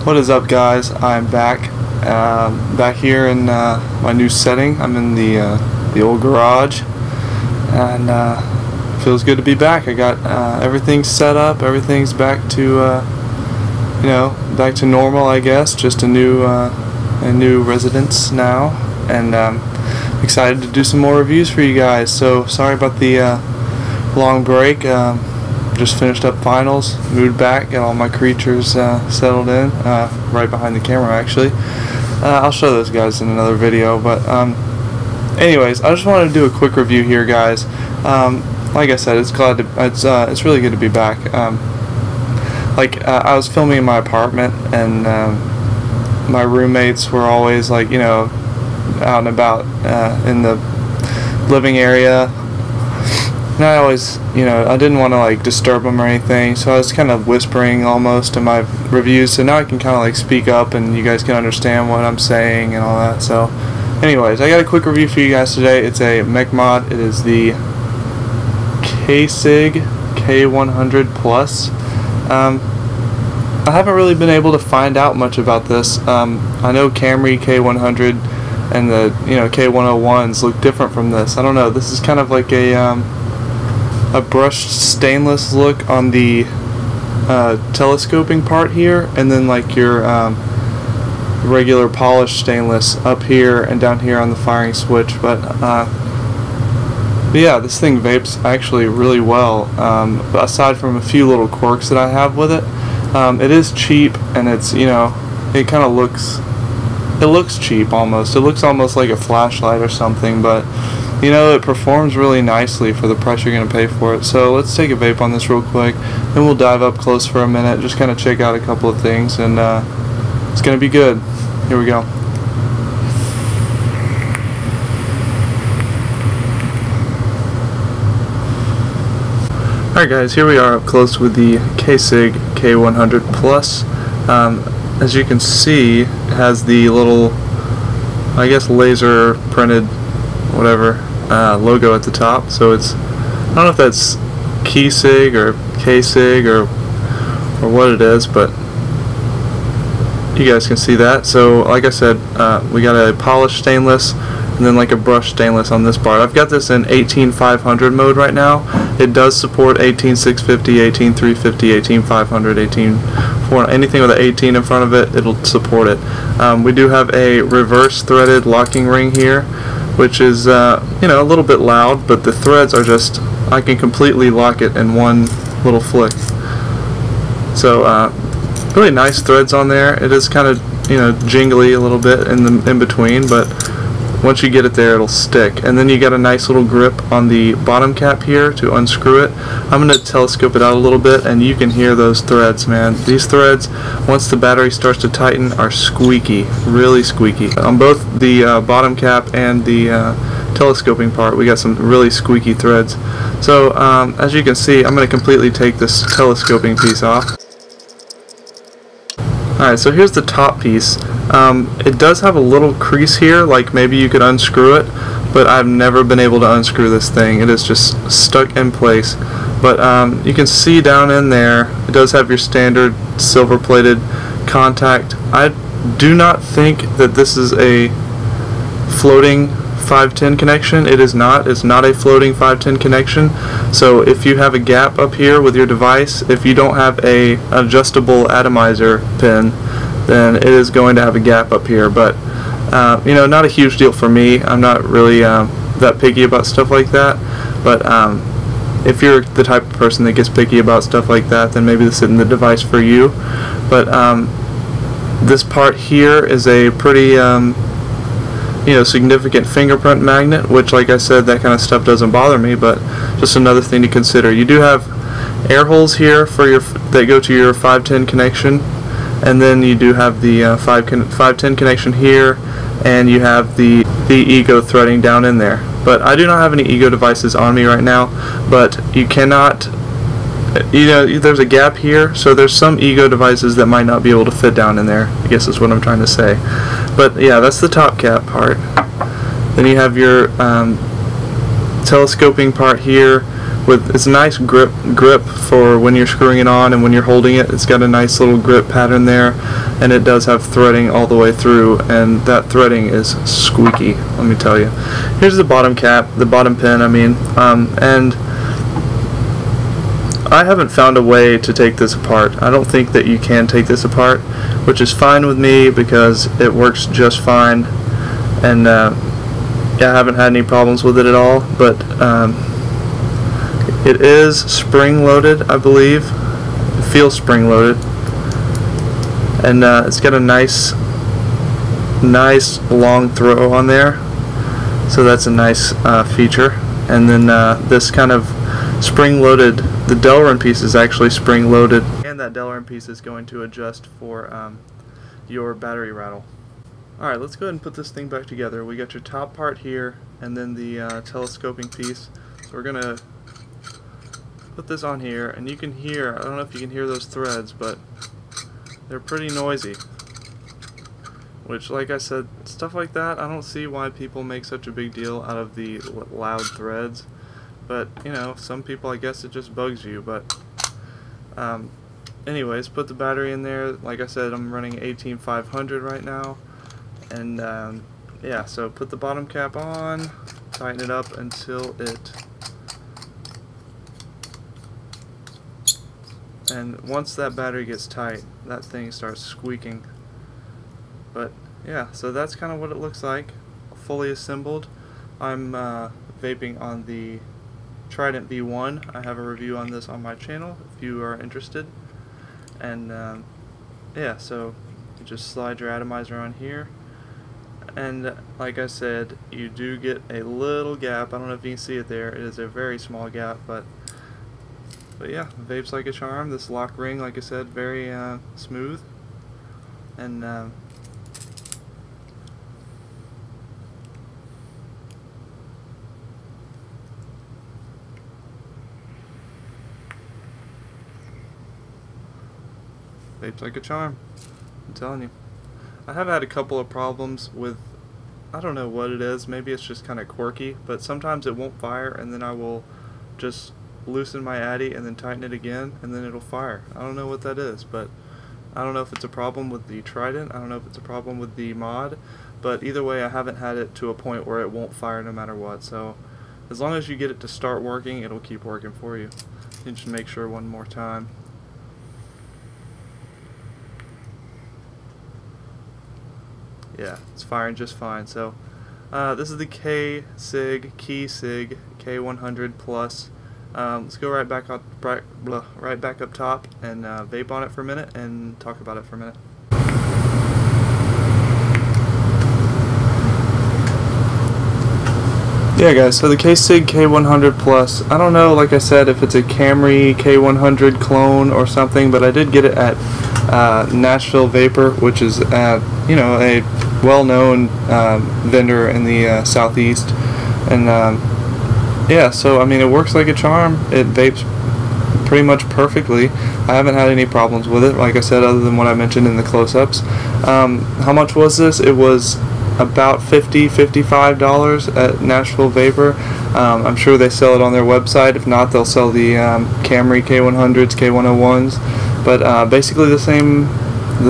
What is up, guys? I'm back here in my new setting. I'm in the old garage, and feels good to be back. I got everything set up. Everything's back to back to normal, I guess. Just a new residence now, and excited to do some more reviews for you guys. So sorry about the long break. Just finished up finals, moved back, got all my creatures settled in, right behind the camera actually. I'll show those guys in another video, but anyways, I just wanted to do a quick review here, guys. Like I said, it's really good to be back. I was filming in my apartment, and my roommates were always out and about in the living area. And I always, I didn't want to disturb them or anything, so I was kind of whispering almost in my reviews, so now I can kind of speak up and you guys can understand what I'm saying and all that. So anyways, I got a quick review for you guys today. It's a mech mod. It is the KeCig K100 Plus. I haven't really been able to find out much about this. I know Kamry K100 and the K101s look different from this. I don't know. This is kind of like a brushed stainless look on the telescoping part here, and then your regular polished stainless up here and down here on the firing switch. But yeah, this thing vapes actually really well. Aside from a few little quirks that I have with it, it is cheap, and it's it kind of looks cheap almost. It looks almost like a flashlight or something, but it performs really nicely for the price you're going to pay for it. So let's take a vape on this real quick, then we'll dive up close for a minute, just kind of check out a couple of things, and it's going to be good. Here we go. Alright guys, here we are up close with the KeCig K100 Plus. As you can see, it has the little, I guess, laser printed whatever logo at the top. So it's, I don't know if that's KeCig or KeCig or what it is, but you guys can see that. So like I said, we got a polished stainless and then a brushed stainless on this part. I've got this in 18500 mode right now. It does support 18650, 18350, 18500, 18400, anything with an 18 in front of it, it'll support it. We do have a reverse threaded locking ring here, which is a little bit loud, but the threads are just, I can completely lock it in one little flick. So really nice threads on there. It is kind of jingly a little bit in between, but once you get it there, it'll stick. And then you got a nice little grip on the bottom cap here to unscrew it. I'm going to telescope it out a little bit, and you can hear those threads, man. These threads, once the battery starts to tighten, are squeaky, really squeaky. On both the bottom cap and the telescoping part, we got some really squeaky threads. So as you can see, I'm going to completely take this telescoping piece off. Alright, so here's the top piece. It does have a little crease here, maybe you could unscrew it, but I've never been able to unscrew this thing. It is just stuck in place. But you can see down in there, it does have your standard silver plated contact. I do not think that this is a floating 510 connection. It is not. It's not a floating 510 connection. So if you have a gap up here with your device, if you don't have a adjustable atomizer pin, then it is going to have a gap up here. But not a huge deal for me. I'm not really that picky about stuff like that. But if you're the type of person that gets picky about stuff like that, then maybe this isn't the device for you. But this part here is a pretty significant fingerprint magnet, which, like I said, that kind of stuff doesn't bother me, but just another thing to consider. You do have air holes here for that go to your 510 connection, and then you do have the 510 connection here, and you have the ego threading down in there. But I do not have any ego devices on me right now, but you cannot, there's a gap here, so there's some ego devices that might not be able to fit down in there, I guess is what I'm trying to say. But yeah, that's the top cap part. Then you have your telescoping part here, it's a nice grip for when you're screwing it on and when you're holding it. It's got a nice little grip pattern there, and it does have threading all the way through, and that threading is squeaky, let me tell you. Here's the bottom cap, the bottom pin, I mean, and I haven't found a way to take this apart. I don't think that you can take this apart, which is fine with me because it works just fine, and yeah, I haven't had any problems with it at all. But it is spring loaded, I believe. It feels spring loaded, and it's got a nice long throw on there, so that's a nice feature. And then this kind of spring loaded, the Delrin piece is actually spring loaded, and that Delrin piece is going to adjust for your battery rattle. Alright, let's go ahead and put this thing back together. We got your top part here, and then the telescoping piece. So we're going to put this on here, and you can hear, I don't know if you can hear those threads, but they're pretty noisy. Which, like I said, stuff like that, I don't see why people make such a big deal out of the loud threads. But, you know, some people, I guess it just bugs you. But anyways, put the battery in there. Like I said, I'm running 18500 right now. And yeah, so put the bottom cap on, tighten it up until it, and once that battery gets tight, that thing starts squeaking. But yeah, so that's kind of what it looks like, fully assembled. I'm vaping on the Trident V1. I have a review on this on my channel if you are interested. And yeah, so you just slide your atomizer on here. And like I said, you do get a little gap. I don't know if you can see it there. It is a very small gap, but yeah, vapes like a charm. This lock ring, like I said, very smooth. And vapes like a charm, I'm telling you. I have had a couple of problems with, I don't know what it is, maybe it's just kind of quirky, but sometimes it won't fire, and then I will just loosen my addy and then tighten it again, and then it'll fire. I don't know what that is, but I don't know if it's a problem with the Trident, I don't know if it's a problem with the mod, but either way I haven't had it to a point where it won't fire no matter what. So as long as you get it to start working, it'll keep working for you. You just make sure one more time. Yeah, it's firing just fine. So this is the KeCig K100 Plus. Let's go right back up top and vape on it for a minute and talk about it for a minute. Yeah guys, so the KeCig K100 Plus, I don't know, like I said, if it's a Kamry K100 clone or something, but I did get it at Nashville Vapor, which is you know, a well-known vendor in the southeast, and yeah, so I mean, it works like a charm. It vapes pretty much perfectly. I haven't had any problems with it, like I said, other than what I mentioned in the close-ups. How much was this? It was about $55 at Nashville Vapor. I'm sure they sell it on their website. If not, they'll sell the Kamry K100s, K101s, but basically the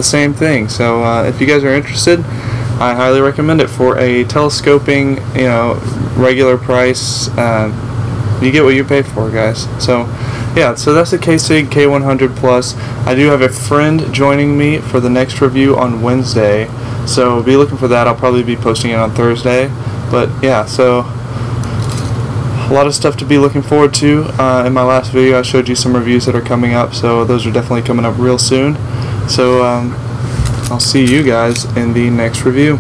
same thing. So if you guys are interested, I highly recommend it for a telescoping, you know, regular price. You get what you pay for, guys. So yeah, so that's the KeCig K100 Plus. I do have a friend joining me for the next review on Wednesday, so be looking for that. I'll probably be posting it on Thursday. But yeah, so a lot of stuff to be looking forward to. In my last video I showed you some reviews that are coming up, so those are definitely coming up real soon. So I'll see you guys in the next review.